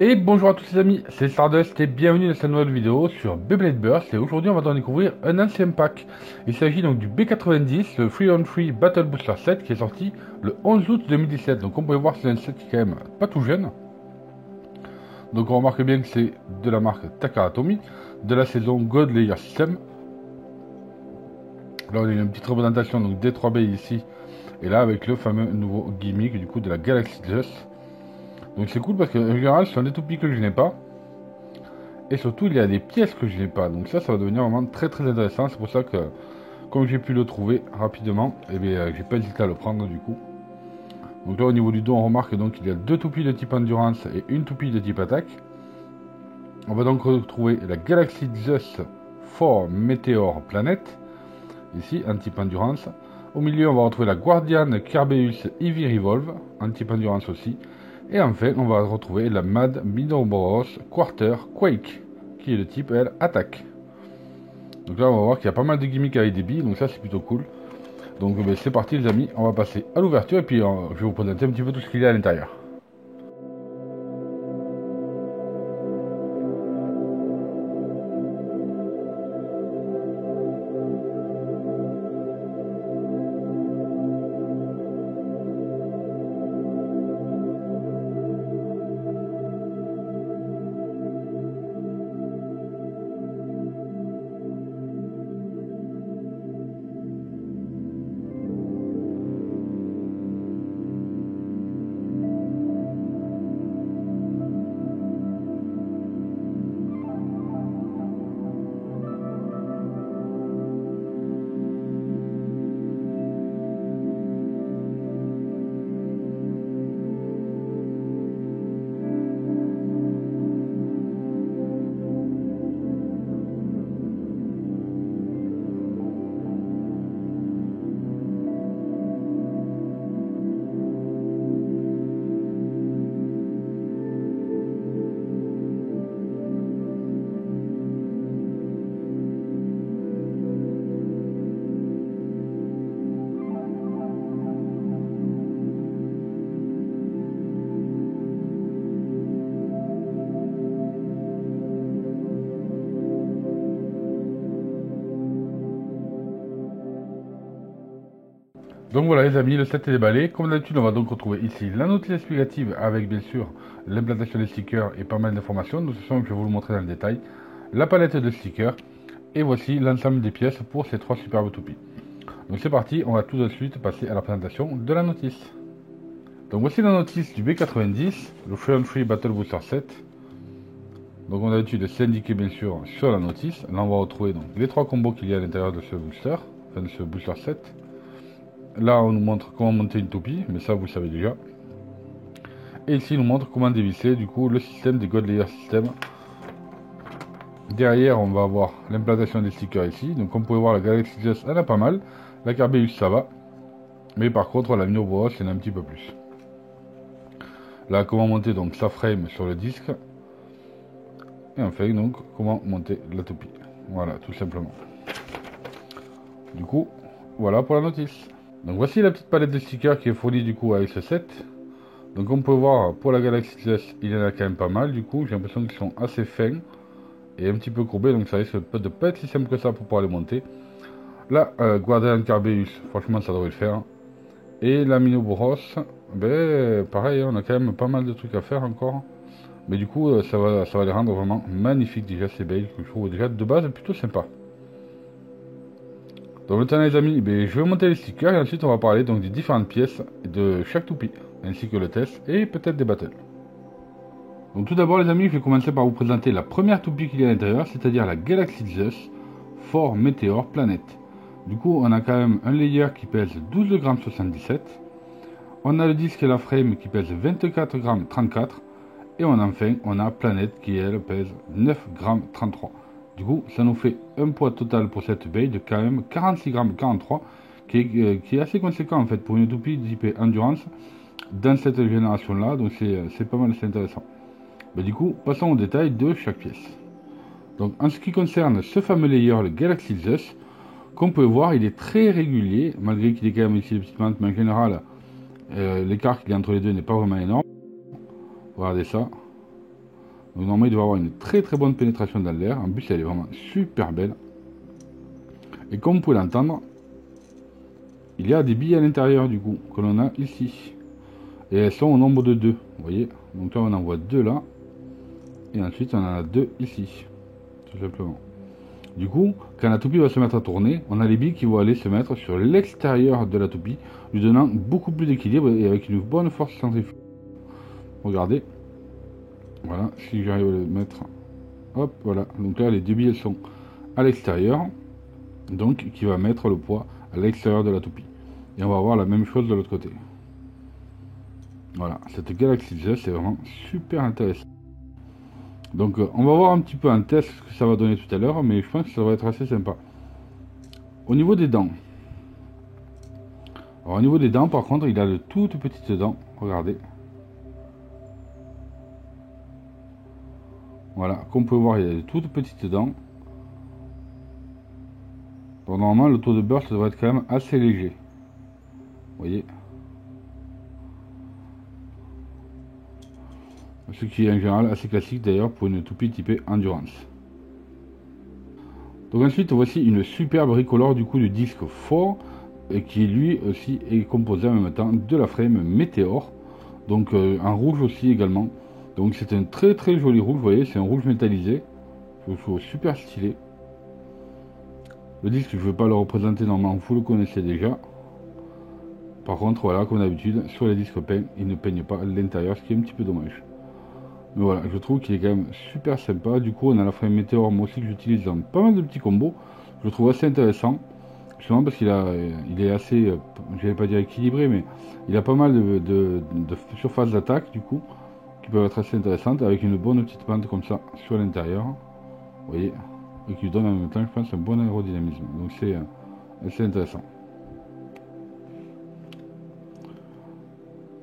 Et bonjour à tous les amis, c'est Stardust et bienvenue dans cette nouvelle vidéo sur Beyblade Burst. Et aujourd'hui on va donc découvrir un ancien pack. Il s'agit donc du B90, le 3-on-3 Battle Booster 7 qui est sorti le 11 août 2017. Donc on peut voir c'est un set qui est quand même pas tout jeune. Donc on remarque bien que c'est de la marque Takara Tomy, de la saison God Layer System. Là on a une petite représentation donc des 3B ici. Et là avec le fameux nouveau gimmick du coup de la Galaxy Just. Donc c'est cool parce que en général ce sont des toupies que je n'ai pas. Et surtout, il y a des pièces que je n'ai pas. Donc ça va devenir vraiment très très intéressant. C'est pour ça que, comme j'ai pu le trouver rapidement, eh bien, j'ai pas hésité à le prendre du coup. Donc là, au niveau du dos, on remarque donc qu'il y a deux toupies de type Endurance et une toupie de type Attaque. On va donc retrouver la Galaxy Zeus 4 Meteor Planet. Ici, en type Endurance. Au milieu, on va retrouver la Guardian Kerbeus Eevee Revolve, en type Endurance aussi. Et enfin, on va retrouver la Mad Midorboros Quarter Quake, qui est de type, elle, Attaque. Donc là, on va voir qu'il y a pas mal de gimmicks avec des billes, donc ça, c'est plutôt cool. Donc c'est parti les amis, on va passer à l'ouverture, et puis je vais vous présenter un petit peu tout ce qu'il y a à l'intérieur. Donc voilà les amis, le set est déballé. Comme d'habitude, on va donc retrouver ici la notice explicative avec bien sûr l'implantation des stickers et pas mal d'informations. De toute façon, je vais vous le montrer dans le détail. La palette de stickers. Et voici l'ensemble des pièces pour ces trois superbes toupies. Donc c'est parti, on va tout de suite passer à la présentation de la notice. Donc voici la notice du B90, le Free on Free Battle Booster 7. Donc on a l'habitude, c'est indiqué bien sûr sur la notice. Là on va retrouver donc les trois combos qu'il y a à l'intérieur de ce booster, enfin de ce booster 7. Là on nous montre comment monter une toupie, mais ça vous le savez déjà. Et ici il nous montre comment dévisser du coup le système des God Layer System. Derrière on va avoir l'implantation des stickers ici. Donc comme vous pouvez voir la Galaxy Just elle a pas mal. La Carbeus ça va. Mais par contre la Minoboros il y en a un petit peu plus. Là comment monter donc sa frame sur le disque. Et enfin donc comment monter la toupie. Voilà tout simplement. Du coup voilà pour la notice. Donc voici la petite palette de stickers qui est fournie du coup avec ce set. Donc on peut voir pour la Galaxy S il y en a quand même pas mal du coup. J'ai l'impression qu'ils sont assez fins et un petit peu courbés. Donc ça risque de pas être si simple que ça pour pouvoir les monter. Là Guardian Carbeus franchement ça devrait le faire. Et la Minoboros, ben pareil on a quand même pas mal de trucs à faire encore. Mais du coup ça va les rendre vraiment magnifiques déjà ces baies que je trouve déjà de base plutôt sympa. Donc maintenant les amis, je vais monter les stickers et ensuite on va parler donc des différentes pièces de chaque toupie, ainsi que le test et peut-être des battles. Donc tout d'abord les amis, je vais commencer par vous présenter la première toupie qu'il y a à l'intérieur, c'est-à-dire la Galaxy Zeus 4 Meteor Planet. Du coup on a quand même un layer qui pèse 12,77 g. On a le disque et la frame qui pèse 24,34 g. Et enfin on a Planète qui elle pèse 9,33 g. Du coup, ça nous fait un poids total pour cette baie de quand même 46,43 g, qui est assez conséquent en fait pour une toupie type Endurance dans cette génération-là. Donc c'est pas mal, c'est intéressant. Du coup, passons au détail de chaque pièce. Donc en ce qui concerne ce fameux layer, le Galaxy Zeus, comme vous pouvez voir, il est très régulier, malgré qu'il est quand même ici des petites pentes, mais en général, l'écart qu'il y a entre les deux n'est pas vraiment énorme. Regardez ça. Donc normalement il doit avoir une très très bonne pénétration dans l'air. En plus elle est vraiment super belle. Et comme vous pouvez l'entendre, il y a des billes à l'intérieur du coup, que l'on a ici. Et elles sont au nombre de 2, vous voyez. Donc là on en voit 2 là. Et ensuite on en a 2 ici, tout simplement. Du coup, quand la toupie va se mettre à tourner, on a les billes qui vont aller se mettre sur l'extérieur de la toupie, lui donnant beaucoup plus d'équilibre et avec une bonne force centrifuge. Regardez. Voilà, si j'arrive à le mettre. Hop, voilà. Donc là les deux billes sont à l'extérieur. Donc qui va mettre le poids à l'extérieur de la toupie. Et on va avoir la même chose de l'autre côté. Voilà, cette Galaxy Z c'est vraiment super intéressant. Donc on va voir un petit peu un test ce que ça va donner tout à l'heure, mais je pense que ça va être assez sympa. Au niveau des dents. Alors au niveau des dents par contre il a de toutes petites dents, regardez. Voilà, comme vous pouvez voir il a de toutes petites dents. Donc normalement le taux de burst devrait être quand même assez léger. Vous voyez. Ce qui est en général assez classique d'ailleurs pour une toupie typée Endurance. Donc ensuite voici une superbe bricoleur du coup de disque fort et qui lui aussi est composé en même temps de la frame Météor. Donc en rouge aussi également. Donc c'est un très très joli rouge, vous voyez, c'est un rouge métallisé. Je trouve super stylé. Le disque je ne veux pas le représenter normalement, vous le connaissez déjà. Par contre voilà, comme d'habitude, sur les disques peints, ils ne peignent pas l'intérieur, ce qui est un petit peu dommage. Mais voilà, je trouve qu'il est quand même super sympa. Du coup, on a la frame Météor, moi aussi, que j'utilise dans pas mal de petits combos. Je le trouve assez intéressant. Justement parce il est assez, je vais pas dire équilibré, mais il a pas mal de surface d'attaque, du coup, qui peuvent être assez intéressantes, avec une bonne petite pente comme ça sur l'intérieur. Vous voyez, et qui lui donne en même temps, je pense, un bon aérodynamisme. Donc c'est assez intéressant.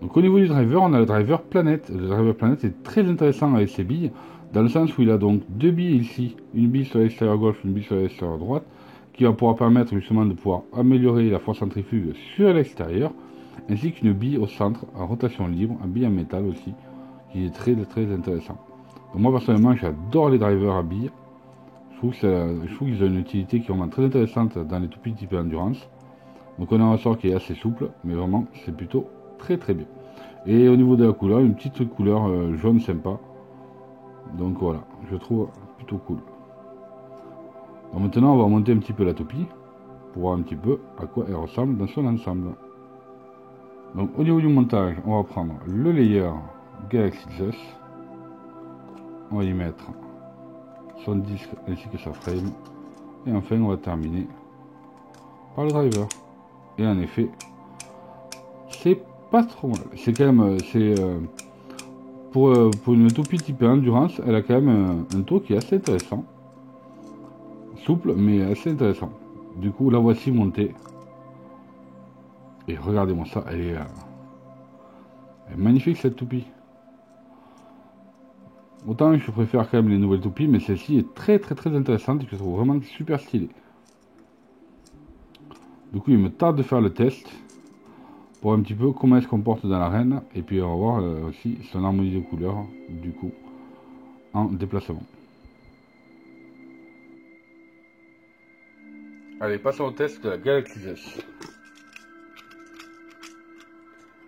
Donc au niveau du driver, on a le driver planète. Le driver planète est très intéressant avec ses billes, dans le sens où il a donc deux billes ici, une bille sur l'extérieur gauche, une bille sur l'extérieur droite, qui va pouvoir permettre justement de pouvoir améliorer la force centrifuge sur l'extérieur, ainsi qu'une bille au centre en rotation libre, un bille en métal aussi, qui est très très intéressant. Donc moi personnellement j'adore les drivers à billes, je trouve qu'ils ont une utilité qui est vraiment très intéressante dans les toupies type endurance. Donc on a un ressort qui est assez souple, mais vraiment c'est plutôt très très bien. Et au niveau de la couleur, une petite couleur jaune sympa. Donc voilà, je trouve plutôt cool. Donc maintenant on va monter un petit peu la toupie, pour voir un petit peu à quoi elle ressemble dans son ensemble. Donc au niveau du montage, on va prendre le layer Galaxy Z. On va y mettre son disque ainsi que sa frame. Et enfin on va terminer par le driver. Et en effet, c'est pas trop mal. C'est quand même, pour une toupie type endurance, elle a quand même un taux qui est assez intéressant. Souple, mais assez intéressant. Du coup, la voici montée. Et regardez-moi ça, elle est magnifique cette toupie. Autant je préfère quand même les nouvelles toupies, mais celle-ci est très très très intéressante et je trouve vraiment super stylée. Du coup, il me tarde de faire le test pour un petit peu comment elle se comporte dans l'arène. Et puis on va voir aussi son harmonie de couleurs, du coup, en déplacement. Allez, passons au test de la Galaxy Z.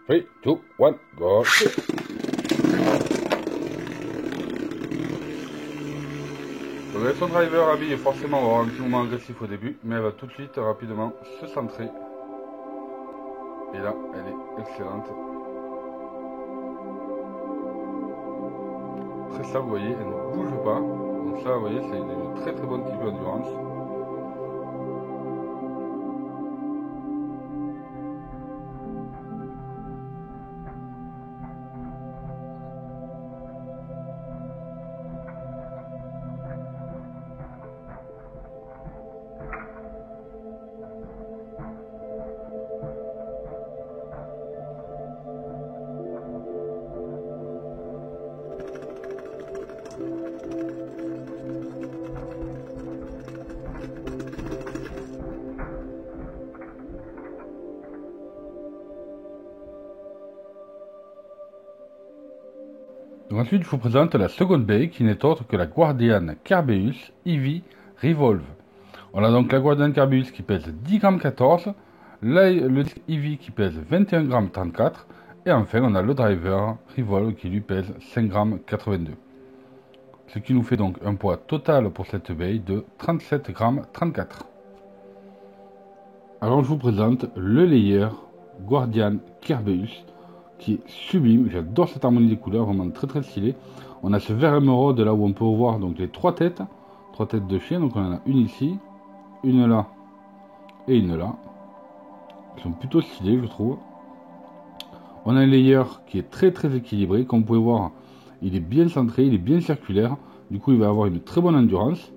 3, 2, 1, go! Donc avec son driver habillé, forcément on va avoir un petit moment agressif au début, mais elle va tout de suite rapidement se centrer. Et là, elle est excellente. Très stable, vous voyez, elle ne bouge pas. Donc ça, vous voyez, c'est une très très bonne type d'endurance. Ensuite, je vous présente la seconde baie qui n'est autre que la Guardian Kerbeus EV Revolve. On a donc la Guardian Kerbeus qui pèse 10,14 g, le disque EV qui pèse 21,34 g, et enfin on a le driver Revolve qui lui pèse 5,82 g. Ce qui nous fait donc un poids total pour cette baie de 37,34 g. Alors je vous présente le layer Guardian Kerbeus qui est sublime. J'adore cette harmonie des couleurs, vraiment très très stylé. On a ce vert émeraude là où on peut voir donc les trois têtes de chien. Donc on en a une ici, une là et une là. Ils sont plutôt stylés je trouve. On a un layer qui est très très équilibré. Comme vous pouvez voir, il est bien centré, il est bien circulaire. Du coup il va avoir une très bonne endurance.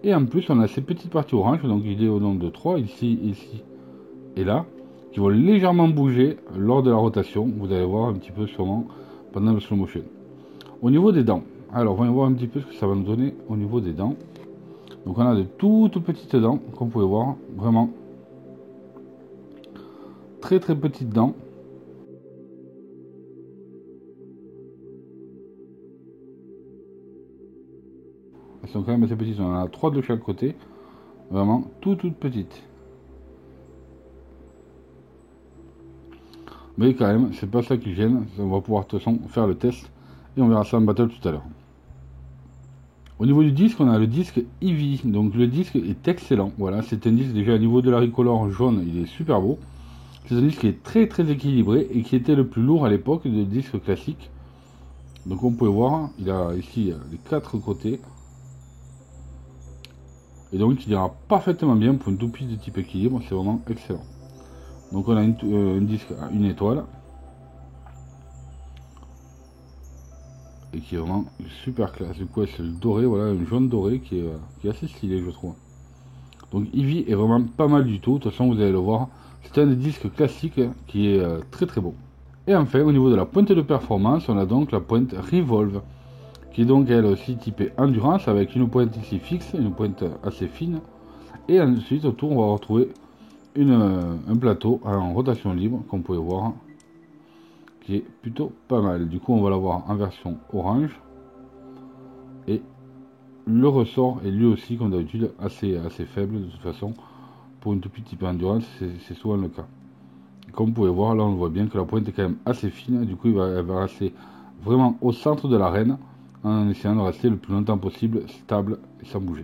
Et en plus on a ces petites parties orange, donc il est au nombre de 3, ici, ici et là, qui vont légèrement bouger lors de la rotation. Vous allez voir un petit peu sûrement pendant le slow motion. Au niveau des dents, alors voyons voir un petit peu ce que ça va nous donner au niveau des dents. Donc on a de toutes petites dents, comme vous pouvez voir, vraiment très très petites dents. Elles sont quand même assez petites, on en a 3 de chaque côté, vraiment toutes petites. Mais quand même, c'est pas ça qui gêne, on va pouvoir de toute façon faire le test et on verra ça en battle tout à l'heure. Au niveau du disque, on a le disque Eevee, donc le disque est excellent, voilà, c'est un disque déjà au niveau de la ricolore jaune, il est super beau. C'est un disque qui est très très équilibré et qui était le plus lourd à l'époque de disques classiques. Donc on peut voir, il a ici les 4 côtés. Et donc il ira parfaitement bien pour une toupie de type équilibre, c'est vraiment excellent. Donc on a un disque à une étoile. Et qui est vraiment super classe. Du coup c'est le doré, voilà, un jaune doré qui est assez stylé je trouve. Donc Eevee est vraiment pas mal du tout, de toute façon vous allez le voir. C'est un des disques classiques qui est très très beau. Et enfin au niveau de la pointe de performance, on a donc la pointe Revolve, qui est donc elle aussi typée endurance avec une pointe ici fixe, une pointe assez fine. Et ensuite autour on va retrouver un plateau en rotation libre, comme vous pouvez voir, qui est plutôt pas mal. Du coup on va l'avoir en version orange. Et le ressort est lui aussi comme d'habitude assez faible de toute façon. Pour une toupie type endurance c'est souvent le cas. Comme vous pouvez voir là on voit bien que la pointe est quand même assez fine. Du coup elle va rester vraiment au centre de l'arène, en essayant de rester le plus longtemps possible stable et sans bouger.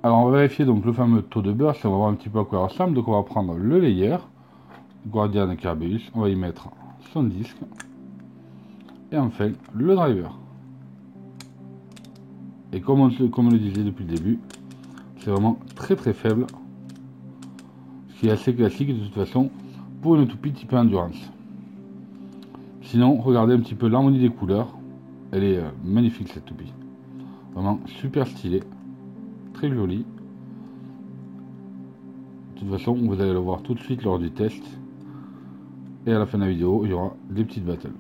Alors on va vérifier donc le fameux taux de burst, on va voir un petit peu à quoi il ressemble. Donc on va prendre le layer Guardian Kerbeus, on va y mettre son disque et enfin le driver. Et comme on le disait depuis le début, c'est vraiment très très faible, ce qui est assez classique de toute façon pour une toupie type endurance. Sinon regardez un petit peu l'harmonie des couleurs, elle est magnifique cette toupie, vraiment super stylée, très jolie. De toute façon vous allez le voir tout de suite lors du test. Et à la fin de la vidéo, il y aura des petites battles.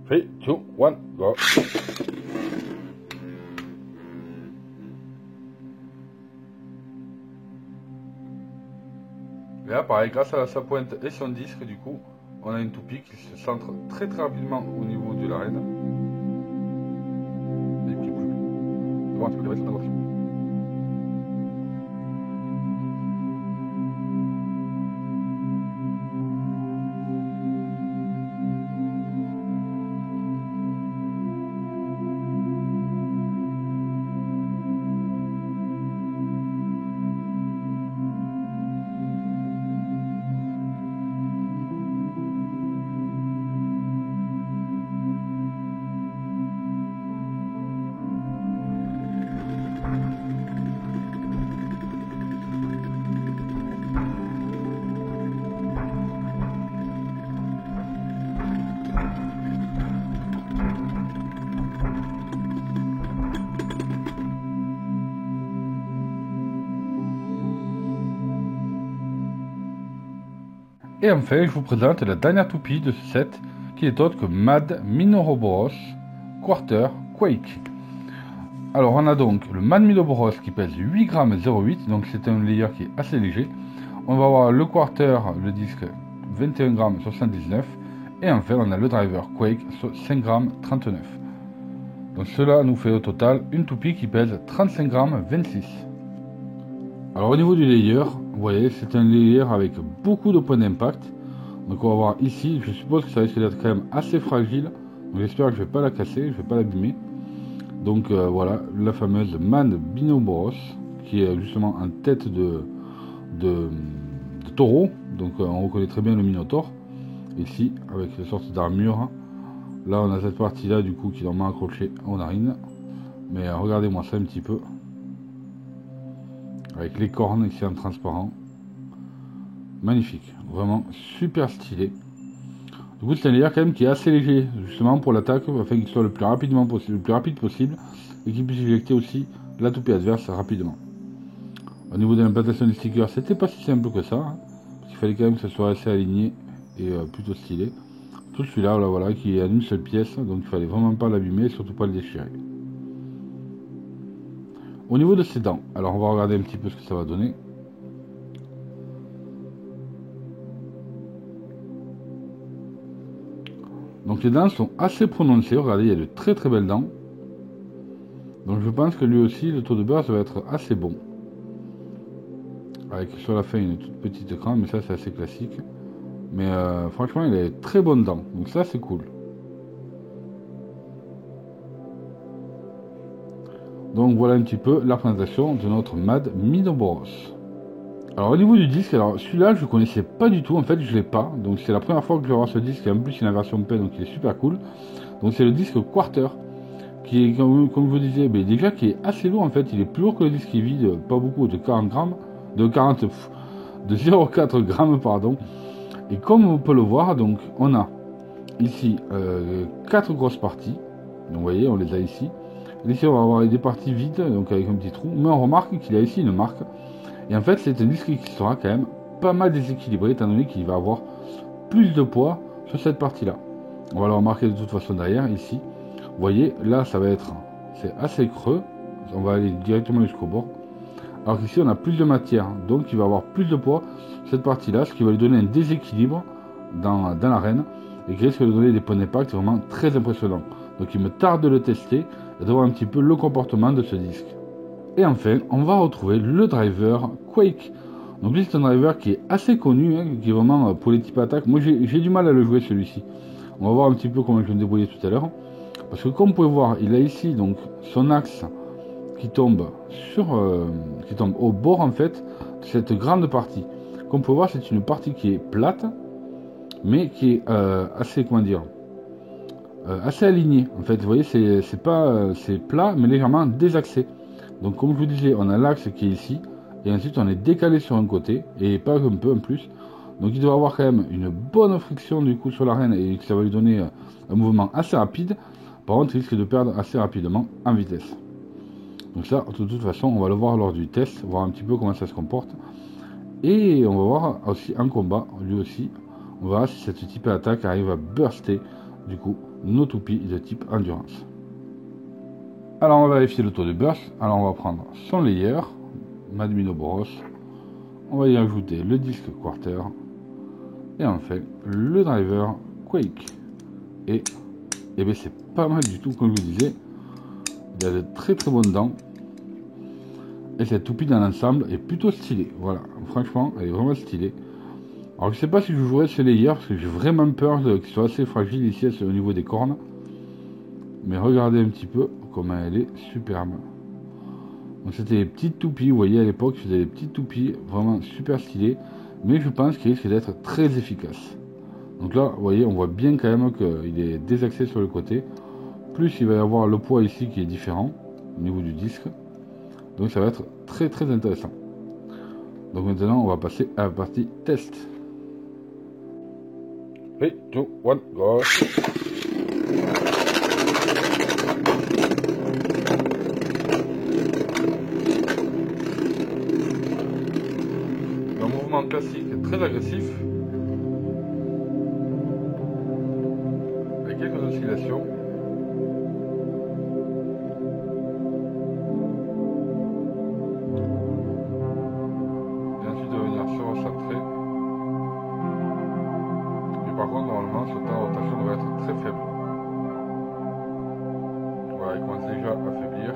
Three, two, one, go. Et là, pareil, grâce à sa pointe et son disque, du coup, on a une toupie qui se centre très très rapidement au niveau de l'arène. Et qui bouge. On va un petit peu les restes d'attention. Et enfin, je vous présente la dernière toupie de ce set, qui est autre que Mad Minoroboros Quarter Quake. Alors on a donc le Mad Minoroboros qui pèse 8,08 g, donc c'est un layer qui est assez léger. On va avoir le Quarter, le disque 21 grammes 79. Et enfin on a le driver Quake sur 5 grammes 39. Donc cela nous fait au total une toupie qui pèse 35 grammes 26. Alors au niveau du layer, vous voyez c'est un layer avec beaucoup de points d'impact. Donc on va voir ici, je suppose que ça risque d'être quand même assez fragile. Donc j'espère que je ne vais pas la casser, je ne vais pas l'abîmer. Donc voilà, la fameuse MAD Binoboros, qui est justement en tête de taureau. Donc on reconnaît très bien le Minotaure. Ici, avec les sortes d'armure. Là on a cette partie là du coup qui est normalement accrochée aux narines. Mais regardez-moi ça un petit peu. Avec les cornes ici en transparent. Magnifique, vraiment super stylé. Du coup c'est un layer quand même qui est assez léger, justement pour l'attaque, afin qu'il soit le plus rapide possible, et qu'il puisse éjecter aussi la toupie adverse rapidement. Au niveau de l'implantation des stickers, c'était pas si simple que ça, hein, parce qu'il fallait quand même que ça soit assez aligné et plutôt stylé. Tout celui-là, là, voilà, qui est en une seule pièce, donc il fallait vraiment pas l'abîmer et surtout pas le déchirer. Au niveau de ses dents, alors on va regarder un petit peu ce que ça va donner. Donc les dents sont assez prononcées, regardez, il y a de très très belles dents. Donc je pense que lui aussi, le taux de beurre, ça va être assez bon. Avec sur la fin une toute petite crème, mais ça c'est assez classique. Mais franchement, il a très bonnes dents, donc ça c'est cool. Donc voilà un petit peu la présentation de notre MAD Minoboros. Alors au niveau du disque, alors celui-là je ne connaissais pas du tout, en fait je l'ai pas. Donc c'est la première fois que je vais voir ce disque, et en plus il a une version P, donc il est super cool. Donc c'est le disque Quarter, qui est comme je vous disais, mais déjà qui est assez lourd en fait, il est plus lourd que le disque qui vide, pas beaucoup, de 40 grammes, de 40, de 0,4 grammes pardon. Et comme on peut le voir, donc on a ici 4 grosses parties, donc vous voyez on les a ici. Ici on va avoir des parties vides, donc avec un petit trou, mais on remarque qu'il y a ici une marque. Et en fait c'est un disque qui sera quand même pas mal déséquilibré, étant donné qu'il va avoir plus de poids sur cette partie là. On va le remarquer de toute façon derrière ici. Vous voyez là ça va être, c'est assez creux, on va aller directement jusqu'au bord. Alors qu'ici on a plus de matière, donc il va avoir plus de poids cette partie là, ce qui va lui donner un déséquilibre dans l'arène et qui risque de donner des points d'impact vraiment très impressionnants. Donc il me tarde de le tester et de voir un petit peu le comportement de ce disque. Et enfin on va retrouver le driver Quake. Donc lui c'est un driver qui est assez connu, hein, qui est vraiment pour les types attaques. Moi j'ai du mal à le jouer celui-ci. On va voir un petit peu comment je vais me débrouiller tout à l'heure. Parce que comme vous pouvez voir, il a ici donc son axe qui tombe qui tombe au bord en fait de cette grande partie. Comme vous pouvez voir, c'est une partie qui est plate, mais qui est assez, comment dire, assez alignée. En fait, vous voyez, c'est pas c'est plat, mais légèrement désaxé. Donc, comme je vous disais, on a l'axe qui est ici, et ensuite on est décalé sur un côté, et pas un peu en plus. Donc, il doit avoir quand même une bonne friction du coup sur l'arène, et que ça va lui donner un mouvement assez rapide. Par contre, il risque de perdre assez rapidement en vitesse. Donc ça, de toute façon, on va le voir lors du test, voir un petit peu comment ça se comporte. Et on va voir aussi en combat, lui aussi, on verra si cette type d'attaque arrive à burster, du coup, nos toupies de type endurance. Alors on va vérifier le taux de burst. Alors on va prendre son layer, MAD Minoboros. On va y ajouter le disque Quarter. Et enfin, le driver Quake. Et bien c'est pas mal du tout, comme je vous disais. Il a de très très bonnes dents. Et cette toupie dans l'ensemble est plutôt stylée. Voilà, franchement, elle est vraiment stylée. Alors je sais pas si je jouerai ce layer parce que j'ai vraiment peur qu'il soit assez fragile ici au niveau des cornes. Mais regardez un petit peu comment elle est superbe. Donc c'était des petites toupies, vous voyez à l'époque je faisais des petites toupies vraiment super stylées. Mais je pense qu'il risque d'être très efficace. Donc là, vous voyez, on voit bien quand même qu'il est désaxé sur le côté. Plus il va y avoir le poids ici qui est différent au niveau du disque. Donc ça va être très très intéressant. Donc maintenant on va passer à la partie test. 3, 2, 1, go. Un mouvement classique très agressif. Avec quelques oscillations. Et ensuite de venir se recentrer. commence déjà à faiblir.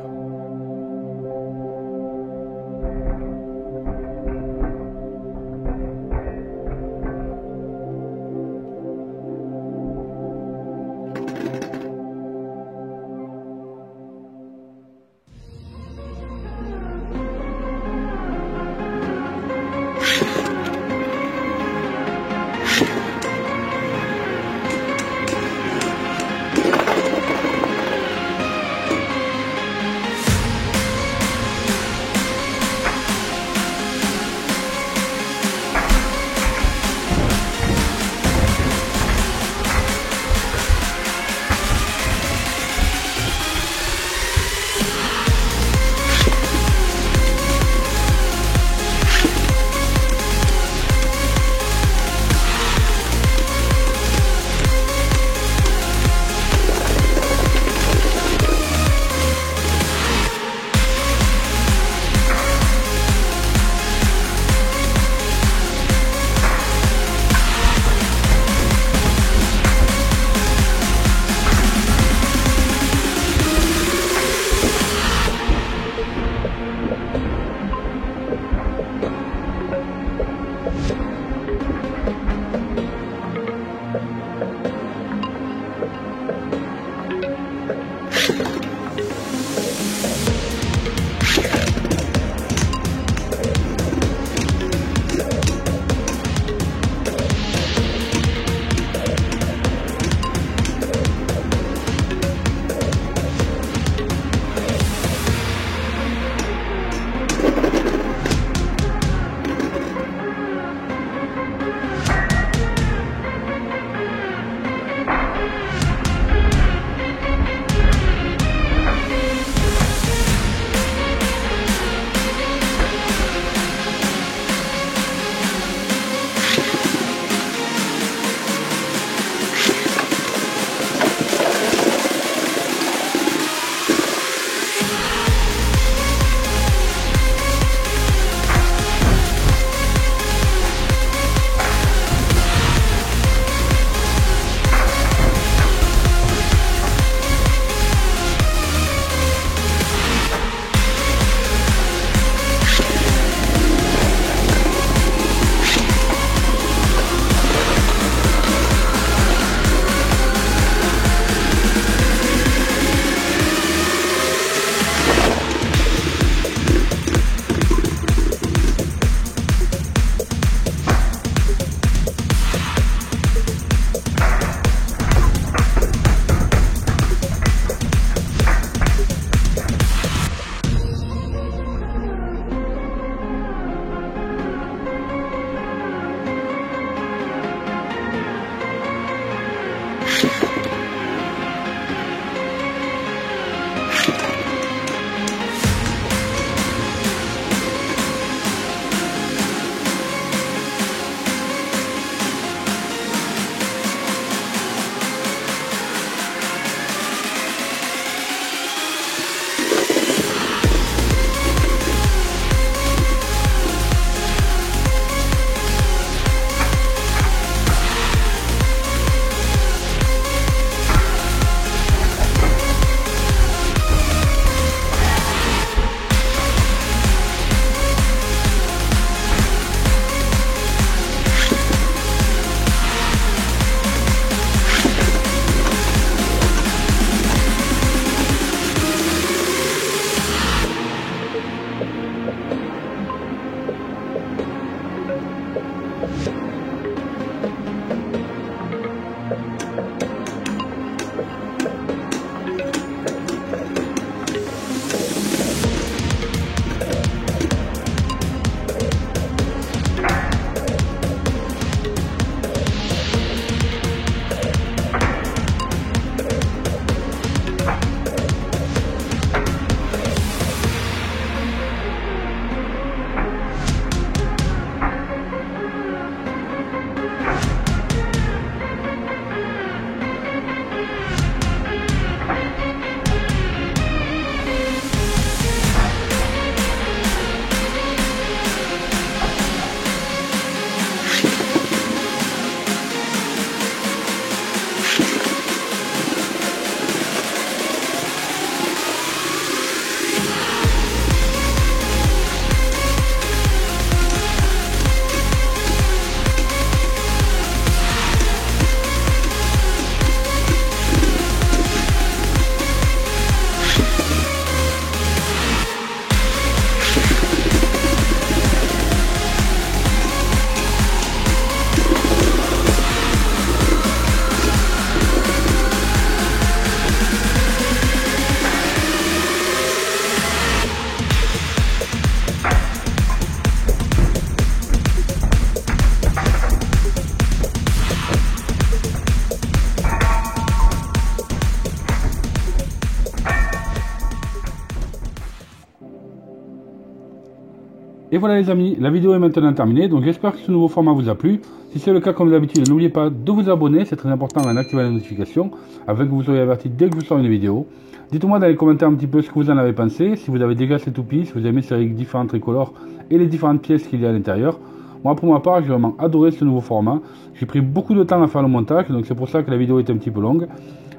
Et voilà les amis, la vidéo est maintenant terminée, donc j'espère que ce nouveau format vous a plu. Si c'est le cas comme d'habitude, n'oubliez pas de vous abonner, c'est très important en activant les notifications, afin que vous soyez averti dès que je sors une vidéo. Dites-moi dans les commentaires un petit peu ce que vous en avez pensé, si vous avez déjà ces toupies, si vous aimez ces règles différentes tricolores et les différentes pièces qu'il y a à l'intérieur. Moi pour ma part, j'ai vraiment adoré ce nouveau format. J'ai pris beaucoup de temps à faire le montage, donc c'est pour ça que la vidéo est un petit peu longue.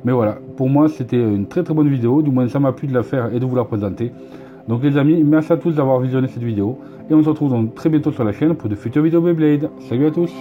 Mais voilà, pour moi c'était une très bonne vidéo, du moins ça m'a plu de la faire et de vous la présenter. Donc les amis, merci à tous d'avoir visionné cette vidéo, et on se retrouve donc très bientôt sur la chaîne pour de futures vidéos Beyblade. Salut à tous!